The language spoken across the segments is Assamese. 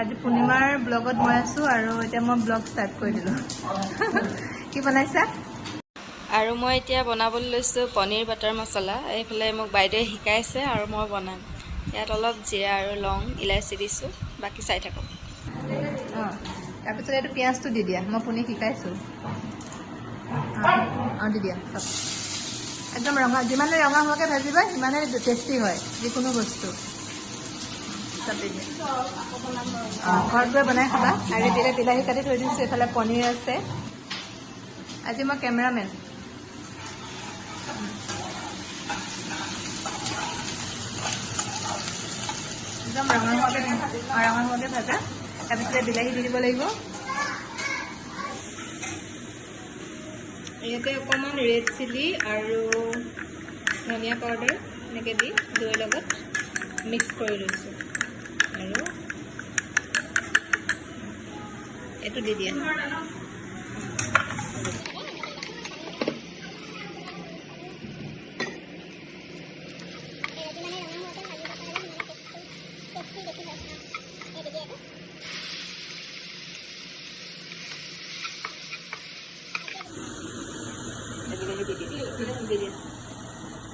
আজি পূৰ্ণিমাৰ ব্লগত মই আছোঁ আৰু এতিয়া মই ব্লগ ষ্টাৰ্ট কৰি দিলোঁ। কি বনাইছা? আৰু মই এতিয়া বনাবলৈ লৈছোঁ পনীৰ বাটাৰ মছলা। এইফালে মোক বাইদেৱে শিকাইছে আৰু মই বনাম। ইয়াত অলপ জিৰা আৰু লং ইলাচি দিছোঁ, বাকী চাই থাকক। তাৰপিছত এইটো পিঁয়াজটো দি দিয়া, মই পনীৰ শিকাইছোঁ। দি দিয়া চব একদম ৰঙা, যিমানে ৰঙা হোৱাকৈ ভাজিবা সিমানে টেষ্টি হয় যিকোনো বস্তু। চব দি দিয়া। ঘৰত গৈ বনাই খাবা। আৰু এতিয়া বিলাহী কাটি থৈ দিছোঁ, এইফালে পনীৰ আছে। আজি মই কেমেৰামেন। একদম ৰঙা হোৱাকৈ ভাজা। তাৰপিছতে বিলাহী দি দিব লাগিব। ইয়াতে অকণমান ৰেড চিলি আৰু ধনিয়া পাউডাৰ এনেকৈ দি দৈৰ লগত মিক্স কৰি লৈছোঁ। আৰু এইটো দি দিয়া।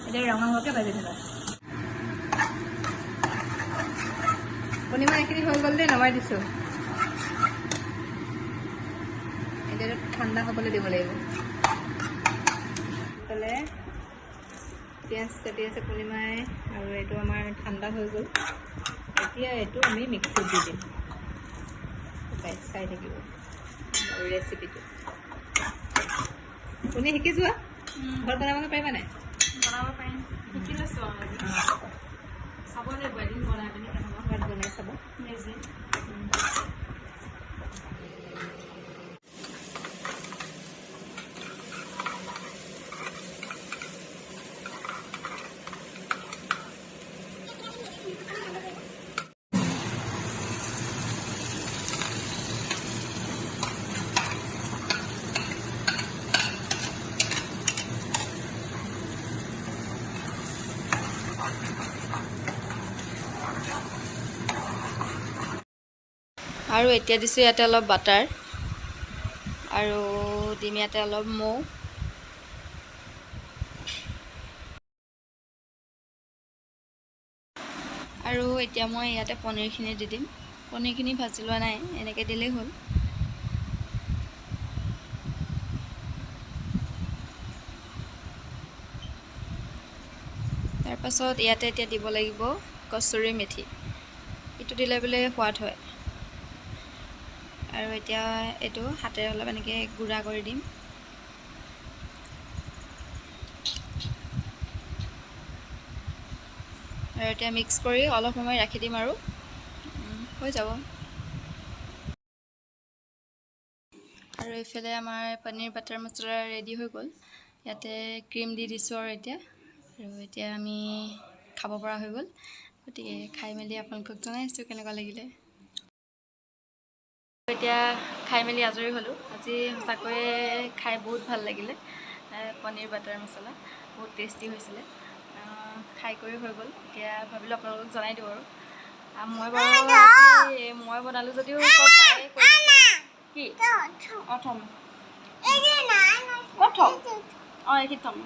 এতিয়া ৰঙা হোৱাকৈ ভাজি দিবা। পূৰ্ণিমা এইখিনি হৈ গ'ল দেই, নমাই দিছোঁ। এতিয়া ঠাণ্ডা হ'বলৈ দিব লাগিব। ইফালে পিঁয়াজ কাটি আছে পূৰ্ণিমাই, আৰু এইটো আমাৰ ঠাণ্ডা হৈ গ'ল। এতিয়া এইটো আমি মিক্সিত দি দিম। চাই থাকিব ৰেচিপিটো। পূৰ্ণি শিকি যোৱা, ঘৰত বনাব পাৰিবা নাই? বনাব পাৰিম, শিকি লৈছোঁ আৰু চাব লাগিব এদিন বনাই পিনি কেনেকুৱা ঘৰত বনাই চাব নিজে। আৰু এতিয়া দিছোঁ ইয়াতে অলপ বাটাৰ, আৰু দিম ইয়াতে অলপ মৌ। আৰু এতিয়া মই ইয়াতে পনীৰখিনি দি দিম। পনীৰখিনি ভাজি লোৱা নাই, এনেকৈ দিলেই হ'ল। তাৰপাছত ইয়াতে এতিয়া দিব লাগিব কচুৰি মেথি। এইটো দিলে বোলে সোৱাদ হয়। আৰু এতিয়া এইটো হাতেৰে অলপ এনেকৈ গুড়া কৰি দিম। আৰু এতিয়া মিক্স কৰি অলপ সময় ৰাখি দিম আৰু হৈ যাব। আৰু এইফালে আমাৰ পনীৰ বাটাৰ মছলা ৰেডি হৈ গ'ল। ইয়াতে ক্ৰীম দি দিছোঁ আৰু এতিয়া আমি খাব পৰা হৈ গ'ল। গতিকে খাই মেলি আপোনালোকক জনাইছোঁ কেনেকুৱা লাগিলে। এতিয়া খাই মেলি আজৰি হ'লোঁ। আজি সঁচাকৈয়ে খাই বহুত ভাল লাগিলে। পনীৰ বাটাৰ মছলা বহুত টেষ্টি হৈছিলে। খাই কৰি হৈ গ'ল। এতিয়া ভাবিলোঁ আপোনালোকক জনাই দিওঁ আৰু মই বনালোঁ যদিও চব বায়ে কৰিছে। কি থ'ম ক'ত থ'ম? এইখিনিত থ'ম।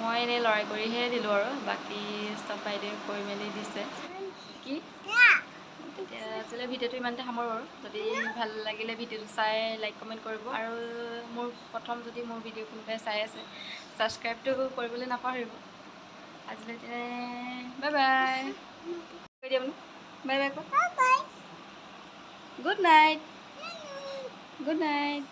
মই এনেই লৰাই কৰিহে দিলোঁ আৰু বাকী চব বাইদেৱে কৰি মেলি দিছে। কি তেতিয়া আজিলৈ ভিডিঅ'টো ইমানতে সামৰোঁ আৰু যদি ভাল লাগিলে ভিডিঅ'টো চাই লাইক কমেণ্ট কৰিব। আৰু প্ৰথম যদি মোৰ ভিডিঅ' কোনোবাই চাই আছে ছাবস্ক্ৰাইবটো কৰিবলৈ নাপাহৰিব। আজিলৈ বাই বাই কৈ দিয়া বোলো, বাই বাই ক। Good night, good night.